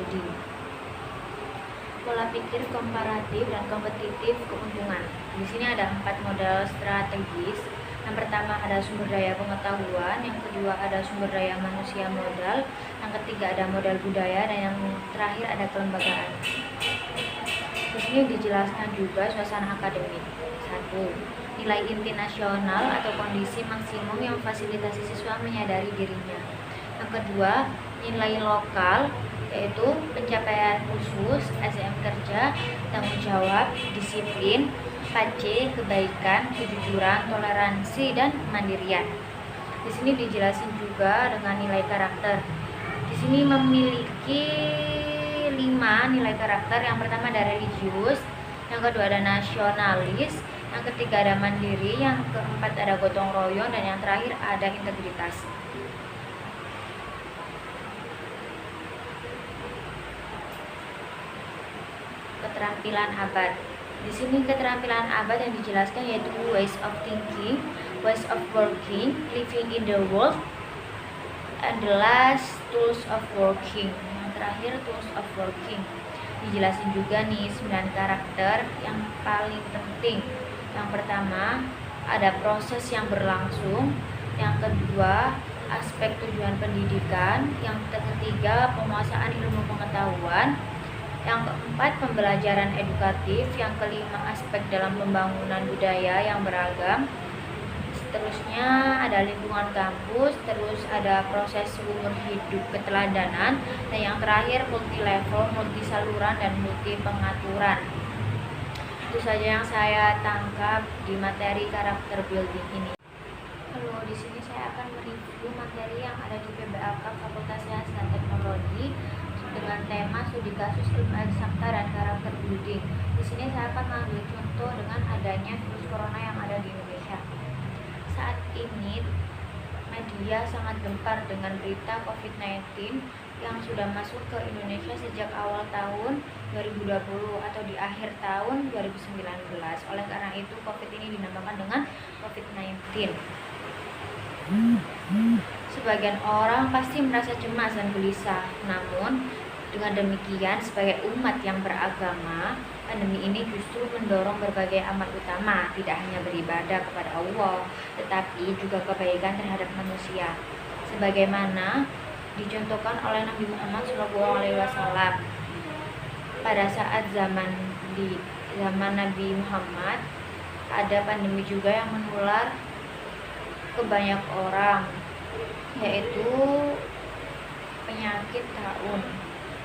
building. Pola pikir komparatif dan kompetitif keuntungan. Di sini ada 4 modal strategis. Yang pertama ada sumber daya pengetahuan, yang kedua ada sumber daya manusia modal, yang ketiga ada modal budaya, dan yang terakhir ada kelembagaan. Di sini dijelaskan juga suasana akademik. 1. Nilai inti nasional atau kondisi maksimum yang fasilitasi siswa menyadari dirinya. Yang kedua, nilai lokal, yaitu pencapaian khusus, SDM kerja, tanggung jawab, disiplin, 4C, kebaikan, kejujuran, toleransi, dan kemandirian. Di sini dijelasin juga dengan nilai karakter. Di sini memiliki 5 nilai karakter. Yang pertama ada religius, yang kedua ada nasionalis, yang ketiga ada mandiri, yang keempat ada gotong royong, dan yang terakhir ada integritas. Keterampilan abad. Di sini keterampilan abad yang dijelaskan yaitu ways of thinking, ways of working, living in the world, and the last tools of working. Yang terakhir tools of working. Dijelasin juga nih 9 karakter yang paling penting. Yang pertama ada proses yang berlangsung, yang kedua aspek tujuan pendidikan, yang ketiga penguasaan ilmu pengetahuan, yang keempat pembelajaran edukatif, yang kelima aspek dalam pembangunan budaya yang beragam, seterusnya ada lingkungan kampus, terus ada proses umur hidup keteladanan, dan yang terakhir multi level, multi saluran, dan multi pengaturan. Itu saja yang saya tangkap di materi karakter building ini. Halo, di sini saya akan mereview materi yang ada di PBAK Fakultas Sains dan Teknologi dengan tema studi kasus ilmu eksakta dan karakter building. Di sini saya akan mengambil contoh dengan adanya virus corona yang ada di Indonesia. Saat ini media sangat gempar dengan berita COVID-19 yang sudah masuk ke Indonesia sejak awal tahun 2020 atau di akhir tahun 2019. Oleh karena itu COVID ini dinamakan dengan COVID-19. Sebagian orang pasti merasa cemas dan gelisah, namun dengan demikian sebagai umat yang beragama, pandemi ini justru mendorong berbagai amal utama, tidak hanya beribadah kepada Allah, tetapi juga kebaikan terhadap manusia. Sebagaimana dicontohkan oleh Nabi Muhammad SAW. Pada saat zaman Nabi Muhammad ada pandemi juga yang menular ke banyak orang, yaitu penyakit taun.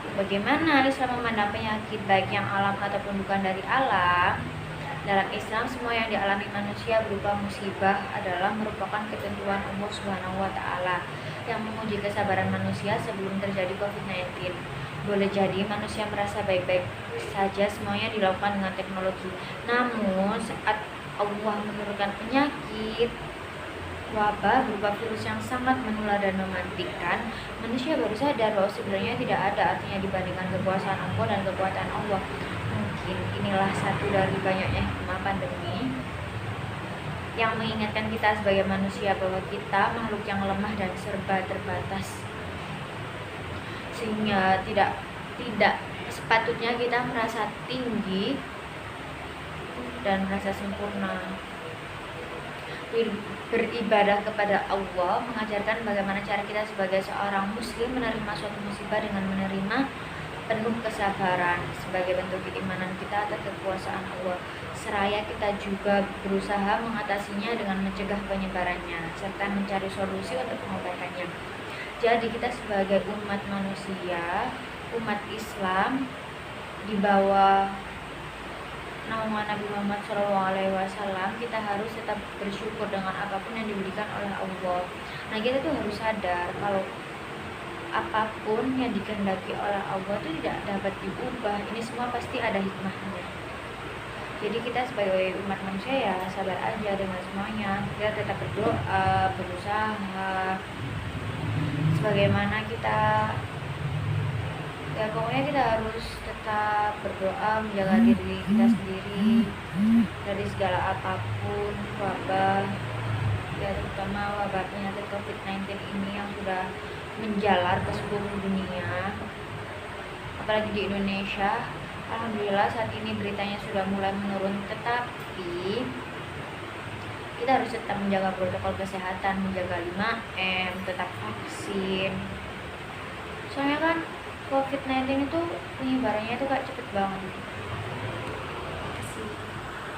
Bagaimana Islam memandang penyakit baik yang alam ataupun bukan dari alam? Dalam Islam, semua yang dialami manusia berupa musibah adalah merupakan ketentuan Allah Subhanahu wa Ta'ala yang menguji kesabaran manusia sebelum terjadi COVID-19. Boleh jadi manusia merasa baik-baik saja semuanya dilakukan dengan teknologi. Namun saat Allah menurunkan penyakit wabah berupa virus yang sangat menular dan mematikan, manusia baru sadar bahwa sebenarnya tidak ada artinya dibandingkan kekuasaan Allah dan kekuatan Allah. Mungkin inilah satu dari banyaknya hikmah pandemi yang mengingatkan kita sebagai manusia bahwa kita makhluk yang lemah dan serba terbatas, sehingga tidak sepatutnya kita merasa tinggi dan merasa sempurna. Beribadah kepada Allah mengajarkan bagaimana cara kita sebagai seorang muslim menerima suatu musibah dengan menerima penuh kesabaran sebagai bentuk keimanan kita atas kekuasaan Allah, seraya kita juga berusaha mengatasinya dengan mencegah penyebarannya serta mencari solusi untuk pengobatannya. Jadi kita sebagai umat manusia, umat Islam di bawah naungan Nabi Muhammad SAW, kita harus tetap bersyukur dengan apapun yang diberikan oleh Allah. Nah, kita tuh harus sadar kalau apapun yang dikehendaki oleh Allah itu tidak dapat diubah. Ini semua pasti ada hikmahnya. Jadi kita sebagai umat manusia ya sabar aja dengan semuanya. Kita tetap berdoa, berusaha. Sebagaimana kita ya pokoknya kita harus tetap berdoa, menjaga diri kita sendiri dari segala apapun wabah, ya terutama wabah penyakit COVID-19 ini yang sudah menjalar ke seluruh dunia. apalagi di Indonesia. Alhamdulillah saat ini beritanya sudah mulai menurun, tetapi kita harus tetap menjaga protokol kesehatan, menjaga 5M, tetap vaksin. Soalnya kan COVID-19 itu penyebarannya itu gak cepet banget.